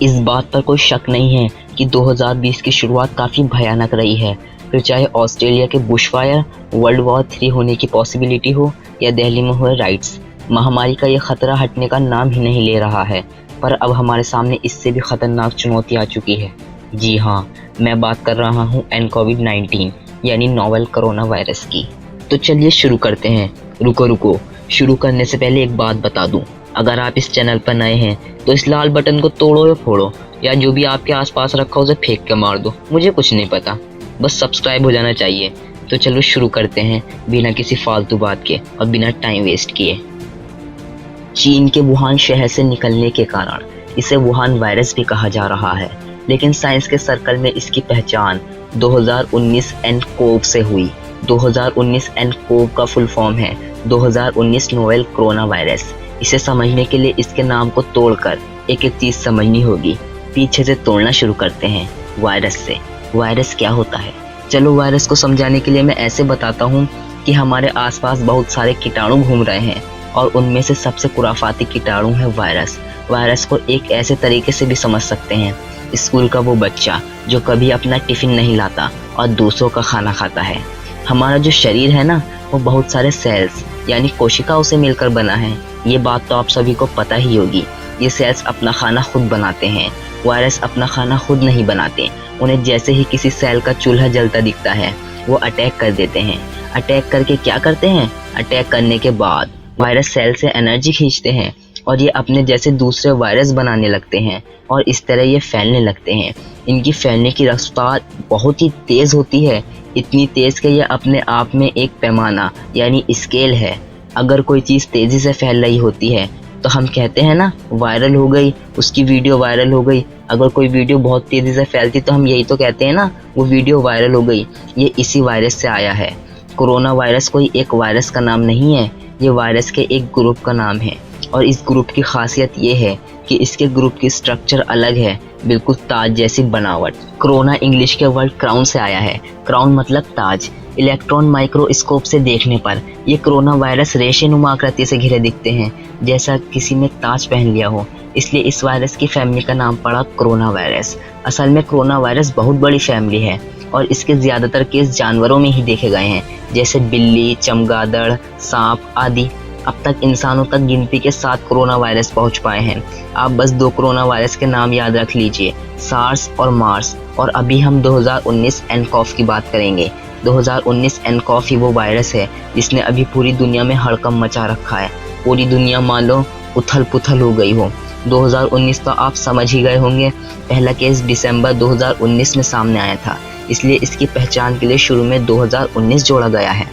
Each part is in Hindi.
इस बात पर कोई शक नहीं है कि 2020 की शुरुआत काफ़ी भयानक रही है। फिर चाहे ऑस्ट्रेलिया के बुशफायर, वर्ल्ड वॉर 3 होने की पॉसिबिलिटी हो या दिल्ली में हुए राइट्स, महामारी का ये खतरा हटने का नाम ही नहीं ले रहा है। पर अब हमारे सामने इससे भी खतरनाक चुनौती आ चुकी है। जी हाँ, मैं बात कर रहा हूँ कोविड-19 यानी नोवेल कोरोना वायरस की। तो चलिए शुरू करते हैं। रुको, शुरू करने से पहले एक बात बता दूं, अगर आप इस चैनल पर नए हैं तो इस लाल बटन को तोड़ो या फोड़ो, या जो भी आपके आसपास रखा हो उसे फेंक के मार दो, मुझे कुछ नहीं पता, बस सब्सक्राइब हो जाना चाहिए। तो चलो शुरू करते हैं बिना किसी फालतू बात के और बिना टाइम वेस्ट किए। चीन के वुहान शहर से निकलने के कारण इसे वुहान वायरस भी कहा जा रहा है, लेकिन साइंस के सर्कल में इसकी पहचान 2019 एनकोव से हुई। 2019 एनकोव का फुल फॉर्म है 2019 नोवेल कोरोना वायरस। इसे समझने के लिए इसके नाम को तोड़कर एक एक चीज समझनी होगी। पीछे से तोड़ना शुरू करते हैं वायरस से। वायरस क्या होता है? चलो वायरस को समझाने के लिए मैं ऐसे बताता हूँ कि हमारे आसपास बहुत सारे कीटाणु घूम रहे हैं और उनमें से सबसे खुराफाती कीटाणु है वायरस। वायरस को एक ऐसे तरीके से भी समझ सकते हैं, स्कूल का वो बच्चा जो कभी अपना टिफिन नहीं लाता और दूसरों का खाना खाता है। हमारा जो शरीर है ना, वो बहुत सारे सेल्स यानी कोशिकाओं से मिलकर बना है। ये बात तो आप सभी को पता ही होगी। ये सेल्स अपना खाना खुद बनाते हैं। वायरस अपना खाना खुद नहीं बनाते। उन्हें जैसे ही किसी सेल का चूल्हा जलता दिखता है, वो अटैक कर देते हैं। अटैक करके क्या करते हैं? अटैक करने के बाद वायरस सेल से एनर्जी खींचते हैं और ये अपने जैसे दूसरे वायरस बनाने लगते हैं और इस तरह ये फैलने लगते हैं। इनकी फैलने की रफ्तार बहुत ही तेज़ होती है, इतनी तेज़ कि यह अपने आप में एक पैमाना यानी स्केल है। अगर कोई चीज़ तेज़ी से फैल रही होती है तो हम कहते हैं ना वायरल हो गई, उसकी वीडियो वायरल हो गई। अगर कोई वीडियो बहुत तेज़ी से फैलती तो हम यही तो कहते हैं ना, वो वीडियो वायरल हो गई। ये इसी वायरस से आया है। कोरोना वायरस कोई एक वायरस का नाम नहीं है, ये वायरस के एक ग्रुप का नाम है। और इस ग्रुप की खासियत ये है कि इसके ग्रुप की स्ट्रक्चर अलग है, बिल्कुल ताज जैसी बनावट। कोरोना इंग्लिश के वर्ड क्राउन से आया है। क्राउन मतलब ताज। इलेक्ट्रॉन माइक्रोस्कोप से देखने पर ये कोरोना वायरस रेशेनुमा आकृति से घिरे दिखते हैं, जैसा किसी ने ताज पहन लिया हो। इसलिए इस वायरस की फैमिली का नाम पड़ा कोरोना वायरस। असल में कोरोना वायरस बहुत बड़ी फैमिली है और इसके ज़्यादातर केस जानवरों में ही देखे गए हैं, जैसे बिल्ली, चमगादड़, सांप आदि। अब तक इंसानों तक गिनती के 7 कोरोना वायरस पहुंच पाए हैं। आप बस 2 कोरोना वायरस के नाम याद रख लीजिए, सार्स और मार्स। और अभी हम 2019 एनकॉफ की बात करेंगे। 2019 एनकॉफ ही वो वायरस है जिसने अभी पूरी दुनिया में हड़कंप मचा रखा है। पूरी दुनिया मान लो उथल पुथल हो गई हो। 2019 तो आप समझ ही गए होंगे। पहला केस दिसंबर 2019 में सामने आया था, इसलिए इसकी पहचान के लिए शुरू में 2019 जोड़ा गया है।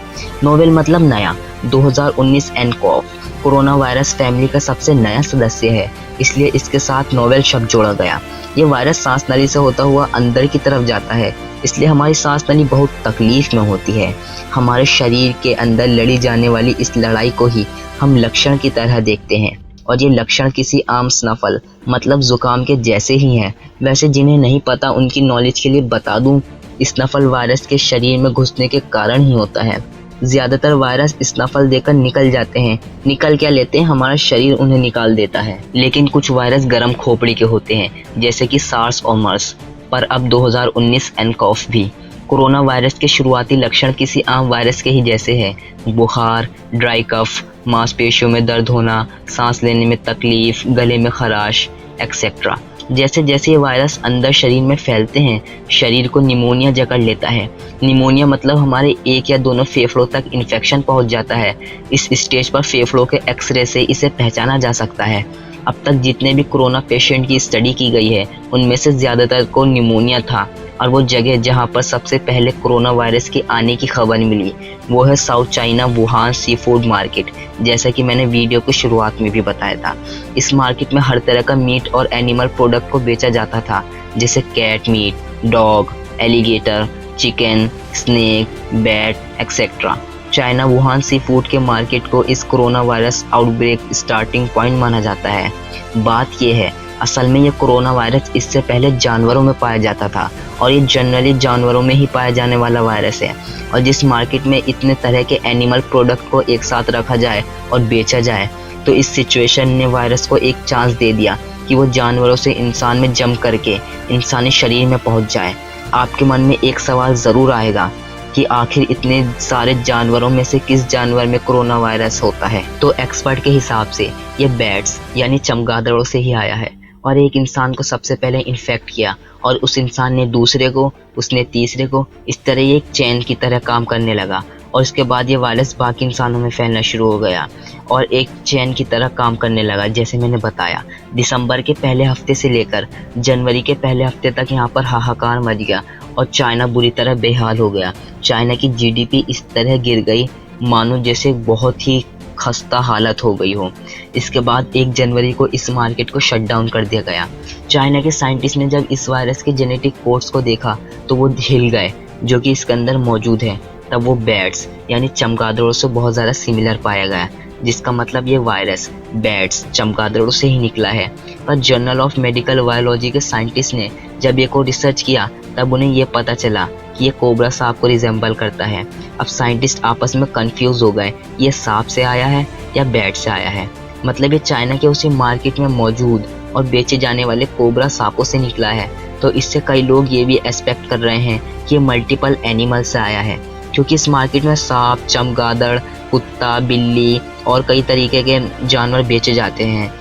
नोवेल मतलब नया। 2019 एनकॉफ कोरोना वायरस फैमिली का सबसे नया सदस्य है, इसलिए इसके साथ नोवेल शब्द जोड़ा गया। ये वायरस सांस नली से होता हुआ अंदर की तरफ जाता है, इसलिए हमारी सांस नली बहुत तकलीफ में होती है। हमारे शरीर के अंदर लड़ी जाने वाली इस लड़ाई को ही हम लक्षण की तरह देखते हैं, और ये लक्षण किसी आम स्नफल मतलब जुकाम के जैसे ही हैं। वैसे जिन्हें नहीं पता उनकी नॉलेज के लिए बता दूं, स्नफल वायरस के शरीर में घुसने के कारण ही होता है। ज़्यादातर वायरस स्नफल देकर निकल जाते हैं। निकल क्या लेते हैं, हमारा शरीर उन्हें निकाल देता है। लेकिन कुछ वायरस गर्म खोपड़ी के होते हैं, जैसे कि सार्स और मर्स। पर अब 2019 एनकॉफ भी। कोरोना वायरस के शुरुआती लक्षण किसी आम वायरस के ही जैसे हैं। बुखार, ड्राई कफ, मांसपेशियों में दर्द होना, सांस लेने में तकलीफ, गले में खराश एक्सेट्रा। जैसे जैसे ये वायरस अंदर शरीर में फैलते हैं, शरीर को निमोनिया जकड़ लेता है। निमोनिया मतलब हमारे एक या दोनों फेफड़ों तक इन्फेक्शन पहुंच जाता है। इस स्टेज पर फेफड़ों के एक्सरे से इसे पहचाना जा सकता है। अब तक जितने भी कोरोना पेशेंट की स्टडी की गई है, उनमें से ज़्यादातर को निमोनिया था। और वो जगह जहां पर सबसे पहले कोरोना वायरस के आने की खबर मिली, वो है south China Wuhan sea food market. जैसा कि मैंने वीडियो की शुरुआत में भी बताया था, इस मार्केट में हर तरह का मीट और एनिमल प्रोडक्ट को बेचा जाता था, जैसे cat meat, dog, alligator, chicken, snake, bat etcetera. China Wuhan seafood के मार्केट को इस corona virus outbreak starting point माना जाता है। बात यह है, असल में ये कोरोना वायरस इससे पहले जानवरों में पाया जाता था और ये जनरली जानवरों में ही पाया जाने वाला वायरस है। और जिस मार्केट में इतने तरह के एनिमल प्रोडक्ट को एक साथ रखा जाए और बेचा जाए, तो इस सिचुएशन ने वायरस को एक चांस दे दिया कि वो जानवरों से इंसान में जम करके इंसानी शरीर में पहुंच जाए। आपके मन में एक सवाल ज़रूर आएगा कि आखिर इतने सारे जानवरों में से किस जानवर में कोरोना वायरस होता है। तो एक्सपर्ट के हिसाब से ये बैट्स यानी चमगादड़ों से ही आया है और एक इंसान को सबसे पहले इन्फेक्ट किया और उस इंसान ने दूसरे को, उसने तीसरे को, इस तरह ये एक चेन की तरह काम करने लगा और इसके बाद ये वायरस बाकी इंसानों में फैलना शुरू हो गया और एक चेन की तरह काम करने लगा। जैसे मैंने बताया, दिसंबर के पहले हफ्ते से लेकर जनवरी के पहले हफ्ते तक यहाँ पर हाहाकार मच गया और चाइना बुरी तरह बेहाल हो गया। चाइना की जीडीपी इस तरह गिर गई मानो जैसे बहुत ही खस्ता हालत हो गई हो। इसके बाद 1 जनवरी को इस मार्केट को शट डाउन कर दिया गया। चाइना के साइंटिस्ट ने जब इस वायरस के जेनेटिक कोड्स को देखा तो वो हिल गए जो कि इसके अंदर मौजूद है। तब वो बैट्स यानी चमगादड़ों से बहुत ज़्यादा सिमिलर पाया गया, जिसका मतलब ये वायरस बैट्स चमगादड़ों से ही निकला है। पर जर्नल ऑफ मेडिकल बायोलॉजी के साइंटिस्ट ने जब ये को रिसर्च किया तब उन्हें ये पता चला कि ये कोबरा सांप को रिजेंबल करता है। अब साइंटिस्ट आपस में कंफ्यूज हो गए, ये सांप से आया है या बैट से आया है। मतलब ये चाइना के उसी मार्केट में मौजूद और बेचे जाने वाले कोबरा सांपों से निकला है। तो इससे कई लोग ये भी एक्सपेक्ट कर रहे हैं कि ये मल्टीपल एनिमल से आया है, क्योंकि इस मार्केट में सांप, चमगादड़, कुत्ता, बिल्ली और कई तरीके के जानवर बेचे जाते हैं।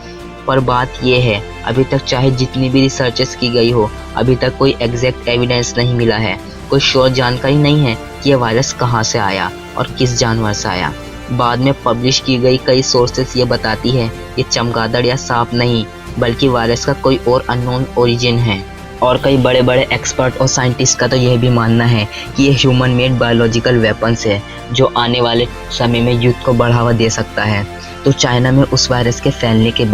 पर बात ये है, अभी तक चाहे जितनी भी रिसर्चेस की गई हो, अभी तक कोई एग्जैक्ट एविडेंस नहीं मिला है, कोई श्योर जानकारी नहीं है कि ये वायरस कहाँ से आया और किस जानवर से आया। बाद में पब्लिश की गई कई सोर्सेस ये बताती है ये चमगादड़ या सांप नहीं बल्कि वायरस का कोई और अननोन ओरिजिन है। और कई बड़े बड़े एक्सपर्ट और साइंटिस्ट का तो यह भी मानना है कि ये ह्यूमन मेड बायोलॉजिकल वेपन्स है जो आने वाले समय में युद्ध को बढ़ावा दे सकता है। तो चाइना में उस वायरस के फैलने के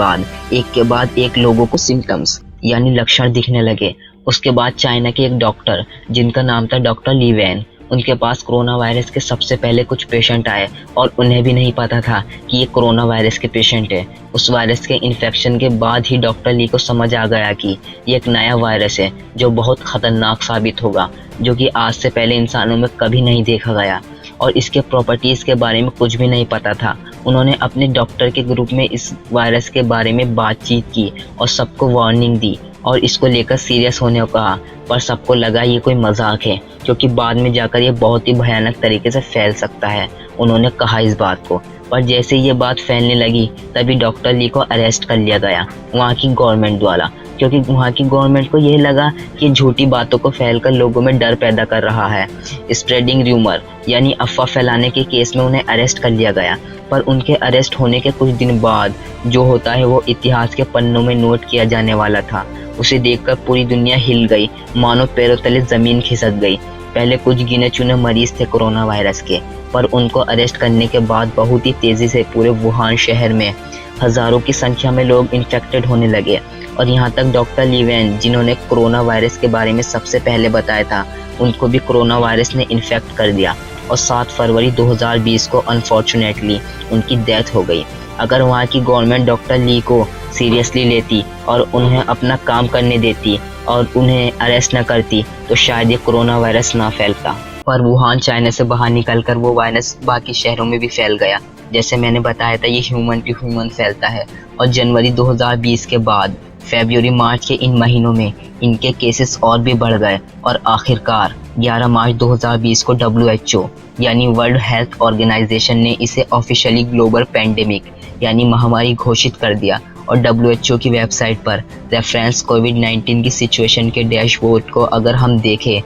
बाद एक लोगों को सिम्टम्स यानी लक्षण दिखने लगे। उसके बाद चाइना के एक डॉक्टर जिनका नाम था डॉक्टर ली वैन, उनके पास कोरोना वायरस के सबसे पहले कुछ पेशेंट आए और उन्हें भी नहीं पता था कि ये कोरोना वायरस के पेशेंट है। उस वायरस के इन्फेक्शन के बाद ही डॉक्टर ली को समझ आ गया कि ये एक नया वायरस है जो बहुत ख़तरनाक साबित होगा, जो कि आज से पहले इंसानों में कभी नहीं देखा गया और इसके प्रॉपर्टीज़ के बारे में कुछ भी नहीं पता था। उन्होंने अपने डॉक्टर के ग्रुप में इस वायरस के बारे में बातचीत की और सबको वार्निंग दी और इसको लेकर सीरियस होने को कहा, पर सबको लगा ये कोई मजाक है क्योंकि बाद में जाकर ये बहुत ही भयानक तरीके से फैल सकता है। उन्होंने कहा इस बात को, पर जैसे ये बात फैलने लगी तभी डॉक्टर ली को अरेस्ट कर लिया गया वहाँ की गवर्नमेंट द्वारा, क्योंकि वहाँ की गवर्नमेंट को यह लगा कि झूठी बातों को फैलकर लोगों में डर पैदा कर रहा है। स्प्रेडिंग र्यूमर यानी अफवाह फैलाने के केस में उन्हें अरेस्ट कर लिया गया। पर उनके अरेस्ट होने के कुछ दिन बाद जो होता है वो इतिहास के पन्नों में नोट किया जाने वाला था। उसे देखकर पूरी दुनिया हिल गई, मानो पैरों तले जमीन खिसक गई। पहले कुछ गिने चुने मरीज थे कोरोना वायरस के, पर उनको अरेस्ट करने के बाद बहुत ही तेजी से पूरे वुहान शहर में हजारों की संख्या में लोग इन्फेक्टेड होने लगे। और यहाँ तक डॉक्टर ली वैन जिन्होंने कोरोना वायरस के बारे में सबसे पहले बताया था, उनको भी कोरोना वायरस ने इन्फेक्ट कर दिया और 7 फरवरी 2020 को अनफॉर्चुनेटली उनकी डेथ हो गई। अगर वहाँ की गवर्नमेंट डॉक्टर ली को सीरियसली लेती और उन्हें अपना काम करने देती और उन्हें अरेस्ट न करती तो शायद ये कोरोना वायरस ना फैलता। पर वुहान चाइना से बाहर निकलकर वो वायरस बाकी शहरों में भी फैल गया। जैसे मैंने बताया था, ये ह्यूमन टू ह्यूमन फैलता है और जनवरी 2020 के बाद फरवरी मार्च के इन महीनों में इनके केसेस और भी बढ़ गए और आखिरकार 11 मार्च 2020 को WHO यानी वर्ल्ड हेल्थ ऑर्गेनाइजेशन ने इसे ऑफिशियली ग्लोबल पैंडेमिक यानी महामारी घोषित कर दिया। और WHO की वेबसाइट पर रेफरेंस कोविड-19 की सिचुएशन के डैशबोर्ड को अगर हम देखें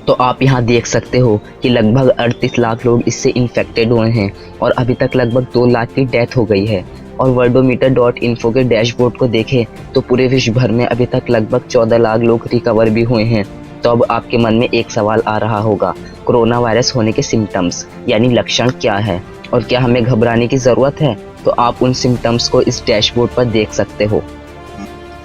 तो आप यहाँ देख सकते हो कि लगभग 38 लाख लोग इससे इन्फेक्टेड हुए हैं और अभी तक लगभग 2 लाख की डेथ हो गई है। और worldometer.info के डैशबोर्ड को देखें तो पूरे विश्व भर में अभी तक लगभग 14 लाख लोग रिकवर भी हुए हैं। तो अब आपके मन में एक सवाल आ रहा होगा, कोरोना वायरस होने के सिम्टम्स यानी लक्षण क्या है और क्या हमें घबराने की ज़रूरत है? तो आप उन सिम्टम्स को इस डैशबोर्ड पर देख सकते हो।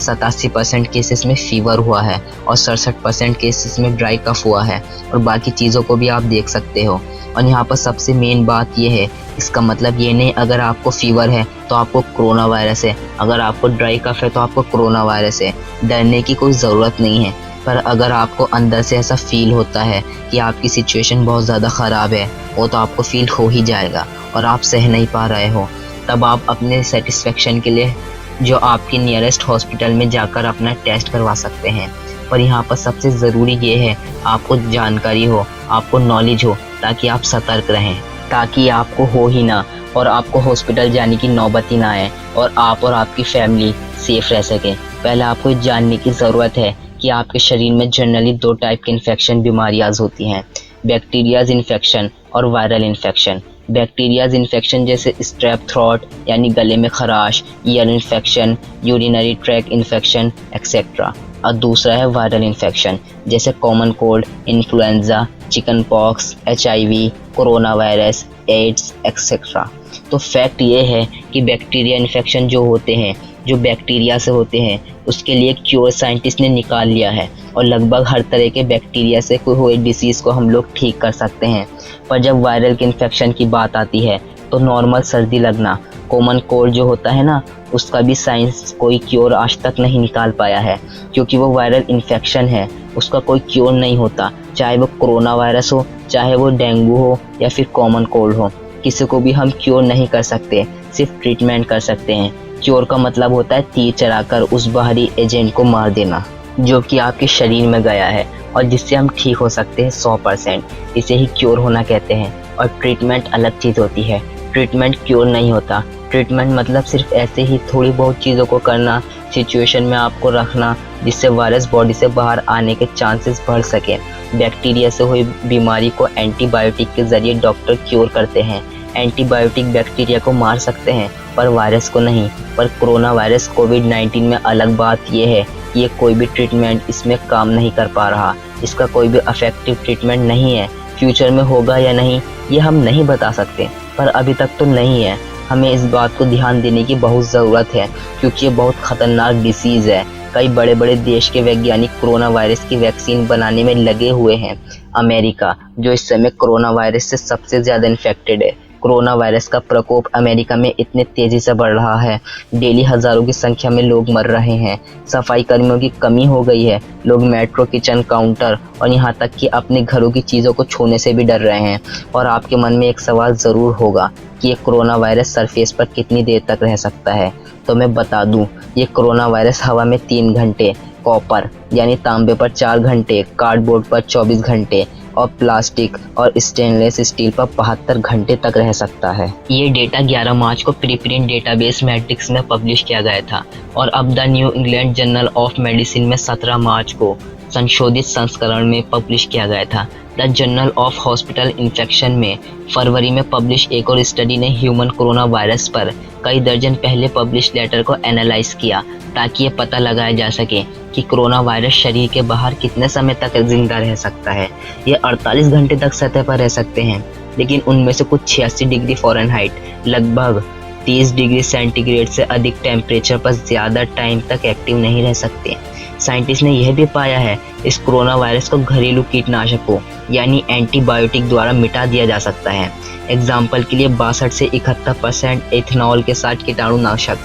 87% केसेस में फीवर हुआ है और 67% केसेस में ड्राई कफ हुआ है और बाकी चीज़ों को भी आप देख सकते हो। और यहाँ पर सबसे मेन बात ये है, इसका मतलब ये नहीं अगर आपको फीवर है तो आपको कोरोना वायरस है, अगर आपको ड्राई कफ है तो आपको कोरोना वायरस है। डरने की कोई ज़रूरत नहीं है। पर अगर आपको अंदर से ऐसा फील होता है कि आपकी सिचुएशन बहुत ज़्यादा ख़राब है, वो तो आपको फील हो ही जाएगा और आप सह नहीं पा रहे हो, तब आप अपने सेटिस्फेक्शन के लिए जो आपके नियरेस्ट हॉस्पिटल में जाकर अपना टेस्ट करवा सकते हैं। पर यहाँ पर सबसे ज़रूरी ये है आपको जानकारी हो, आपको नॉलेज हो, ताकि आप सतर्क रहें, ताकि आपको हो ही ना और आपको हॉस्पिटल जाने की नौबत ही ना आए और आप और आपकी फैमिली सेफ रह सकें। पहले आपको ये जानने की ज़रूरत है कि आपके शरीर में जनरली 2 टाइप के इन्फेक्शन बीमारियाँ होती हैं, बैक्टीरियाज इन्फेक्शन और वायरल इन्फेक्शन। बैक्टीरियाज इन्फेक्शन जैसे स्ट्रेप थ्रोट यानी गले में खराश, ear infection, urinary track infection etcetera. और दूसरा है वायरल इन्फेक्शन जैसे common cold, influenza, chicken pox, HIV, corona virus, AIDS etcetera. तो फैक्ट ये है कि बैक्टीरिया इन्फेक्शन जो होते हैं, जो बैक्टीरिया से होते हैं, उसके लिए क्योर साइंटिस्ट ने निकाल लिया है और लगभग हर तरह के बैक्टीरिया से कोई हुए डिसीज़ को हम लोग ठीक कर सकते हैं। पर जब वायरल के इन्फेक्शन की बात आती है तो नॉर्मल सर्दी लगना, कॉमन कोल्ड जो होता है ना, उसका भी साइंस कोई क्योर आज तक नहीं निकाल पाया है, क्योंकि वो वायरल इन्फेक्शन है, उसका कोई क्योर नहीं होता। चाहे वो कोरोना वायरस हो, चाहे वो डेंगू हो या फिर कॉमन कोल्ड हो, किसी को भी हम क्योर नहीं कर सकते, सिर्फ ट्रीटमेंट कर सकते हैं। क्योर का मतलब होता है तीर चलाकर उस बाहरी एजेंट को मार देना जो कि आपके शरीर में गया है और जिससे हम ठीक हो सकते हैं 100%। इसे ही क्योर होना कहते हैं। और ट्रीटमेंट अलग चीज़ होती है, ट्रीटमेंट क्योर नहीं होता। ट्रीटमेंट मतलब सिर्फ ऐसे ही थोड़ी बहुत चीज़ों को करना, सिचुएशन में आपको रखना जिससे वायरस बॉडी से बाहर आने के चांसेस बढ़ सके। बैक्टीरिया से हुई बीमारी को एंटीबायोटिक के ज़रिए डॉक्टर क्योर करते हैं। एंटीबायोटिक बैक्टीरिया को मार सकते हैं पर वायरस को नहीं। पर कोरोना वायरस कोविड-19 में अलग बात यह है कि ये कोई भी ट्रीटमेंट इसमें काम नहीं कर पा रहा, इसका कोई भी इफेक्टिव ट्रीटमेंट नहीं है। फ्यूचर में होगा या नहीं ये हम नहीं बता सकते, पर अभी तक तो नहीं है। हमें इस बात को ध्यान देने की बहुत ज़रूरत है क्योंकि ये बहुत ख़तरनाक डिसीज़ है। कई बड़े बड़े देश के वैज्ञानिक कोरोना वायरस की वैक्सीन बनाने में लगे हुए हैं। अमेरिका जो इस समय कोरोना वायरस से सबसे ज़्यादा इन्फेक्टेड है, कोरोना वायरस का प्रकोप अमेरिका में इतने तेज़ी से बढ़ रहा है, डेली हज़ारों की संख्या में लोग मर रहे हैं। सफाई कर्मियों की कमी हो गई है, लोग मेट्रो, किचन काउंटर और यहाँ तक कि अपने घरों की चीज़ों को छूने से भी डर रहे हैं। और आपके मन में एक सवाल ज़रूर होगा कि ये कोरोना वायरस सरफेस पर कितनी देर तक रह सकता है। तो मैं बता दूं, ये कोरोना वायरस हवा में 3 घंटे, कॉपर यानी तांबे पर 4 घंटे, कार्डबोर्ड पर 24 घंटे और प्लास्टिक और स्टेनलेस स्टील पर 72 घंटे तक रह सकता है। ये डेटा 11 मार्च को प्रीप्रिंट डेटाबेस मैट्रिक्स में पब्लिश किया गया था और अब the new England journal of medicine में 17 मार्च को संशोधित संस्करण में पब्लिश किया गया था। The journal of hospital infection में फरवरी में पब्लिश एक और स्टडी ने ह्यूमन कोरोना वायरस पर कई दर्जन पहले पब्लिश लेटर को एनालाइज किया ताकि ये पता लगाया जा सके कि कोरोना वायरस शरीर के बाहर कितने समय तक जिंदा रह सकता है। ये 48 घंटे तक सतह पर रह सकते हैं, लेकिन उनमें से कुछ 86 डिग्री फ़ारेनहाइट लगभग 30 डिग्री सेंटीग्रेड से अधिक टेम्परेचर पर ज़्यादा टाइम तक एक्टिव नहीं रह सकते। साइंटिस्ट ने यह भी पाया है इस कोरोना वायरस को घरेलू कीटनाशकों यानी एंटीबायोटिक द्वारा मिटा दिया जा सकता है। एग्जाम्पल के लिए 62 से 71% एथेनॉल के साथ कीटाणुनाशक,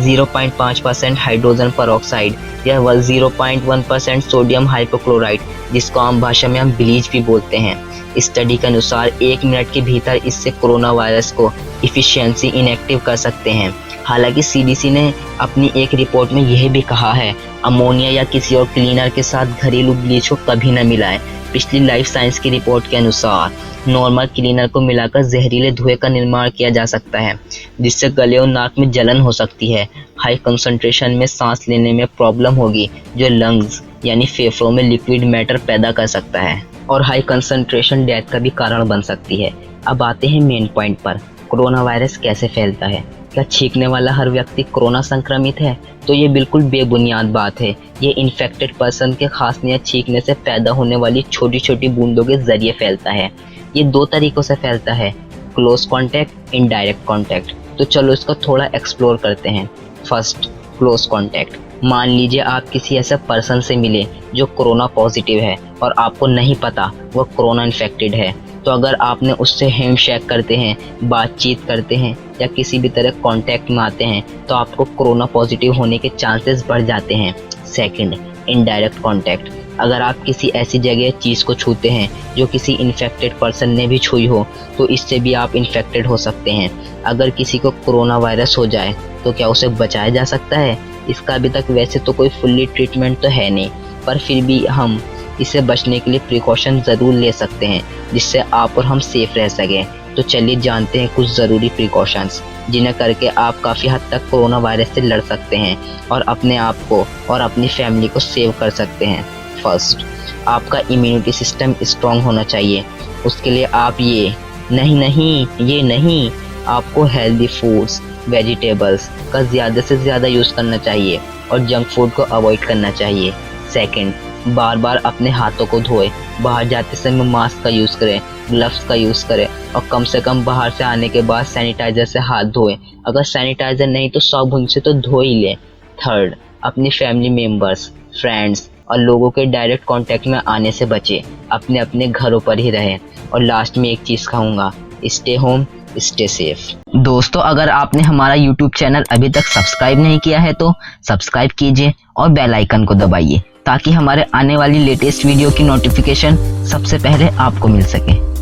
0.5% हाइड्रोजन परऑक्साइड या 0.1% सोडियम हाइपोक्लोराइड जिसको आम भाषा में हम ब्लीच भी बोलते हैं। स्टडी के अनुसार 1 मिनट के भीतर इससे कोरोना वायरस को इफिशियंसी इनएक्टिव कर सकते हैं। हालांकि CDC ने अपनी एक रिपोर्ट में यह भी कहा है अमोनिया या किसी और क्लीनर के साथ घरेलू ब्लीच को कभी न मिलाएं। पिछली लाइफ साइंस की रिपोर्ट के अनुसार नॉर्मल क्लीनर को मिलाकर जहरीले धुएं का निर्माण किया जा सकता है जिससे गले और नाक में जलन हो सकती है। हाई कंसंट्रेशन में सांस लेने में प्रॉब्लम होगी जो लंग्स यानी फेफड़ों में लिक्विड मैटर पैदा कर सकता है और हाई कंसंट्रेशन डेथ का भी कारण बन सकती है। अब आते हैं मेन पॉइंट पर, कोरोना वायरस कैसे फैलता है। क्या छींकने वाला हर व्यक्ति कोरोना संक्रमित है? तो ये बिल्कुल बेबुनियाद बात है। ये इन्फेक्टेड पर्सन के खांसने या छींकने से पैदा होने वाली छोटी छोटी बूंदों के जरिए फैलता है। ये 2 तरीकों से फैलता है, क्लोज कॉन्टैक्ट, इनडायरेक्ट कॉन्टैक्ट। तो चलो इसको थोड़ा एक्सप्लोर करते हैं। First, close contact. मान लीजिए आप किसी ऐसे पर्सन से मिले जो कोरोना पॉजिटिव है और आपको नहीं पता वो कोरोना इन्फेक्टेड है। तो अगर आपने उससे हैंडशेक करते हैं, बातचीत करते हैं या किसी भी तरह कांटेक्ट में आते हैं तो आपको कोरोना पॉजिटिव होने के चांसेस बढ़ जाते हैं। Second, indirect contact. अगर आप किसी ऐसी जगह चीज़ को छूते हैं जो किसी इन्फेक्टेड पर्सन ने भी छुई हो तो इससे भी आप इन्फेक्टेड हो सकते हैं। अगर किसी को कोरोना वायरस हो जाए तो क्या उसे बचाया जा सकता है? इसका अभी तक वैसे तो कोई फुल्ली ट्रीटमेंट तो है नहीं, पर फिर भी हम इससे बचने के लिए प्रिकॉशन ज़रूर ले सकते हैं जिससे आप और हम सेफ रह सकें। तो चलिए जानते हैं कुछ ज़रूरी प्रिकॉशंस जिन्हें करके आप काफ़ी हद तक कोरोना वायरस से लड़ सकते हैं और अपने आप को और अपनी फैमिली को सेव कर सकते हैं। फर्स्ट, आपका इम्यूनिटी सिस्टम स्ट्रॉन्ग होना चाहिए। उसके लिए आप ये नहीं, आपको हेल्दी फूड्स, वेजिटेबल्स का ज़्यादा से ज़्यादा यूज़ करना चाहिए और जंक फूड को अवॉइड करना चाहिए। सेकंड, बार बार अपने हाथों को धोएं। बाहर जाते समय मास्क का यूज़ करें, ग्लव्स का यूज़ करें और कम से कम बाहर से आने के बाद सैनिटाइज़र से हाथ धोएं। अगर सैनिटाइज़र नहीं तो साबुन से तो धो ही लें। थर्ड, अपनी फैमिली मेम्बर्स, फ्रेंड्स और लोगों के डायरेक्ट कांटेक्ट में आने से बचें। अपने अपने घरों पर ही रहें। और लास्ट में एक चीज़ कहूँगा, स्टे होम, स्टे सेफ। दोस्तों, अगर आपने हमारा YouTube चैनल अभी तक सब्सक्राइब नहीं किया है तो सब्सक्राइब कीजिए और बेल आइकन को दबाइए ताकि हमारे आने वाली लेटेस्ट वीडियो की नोटिफिकेशन सबसे पहले आपको मिल सके।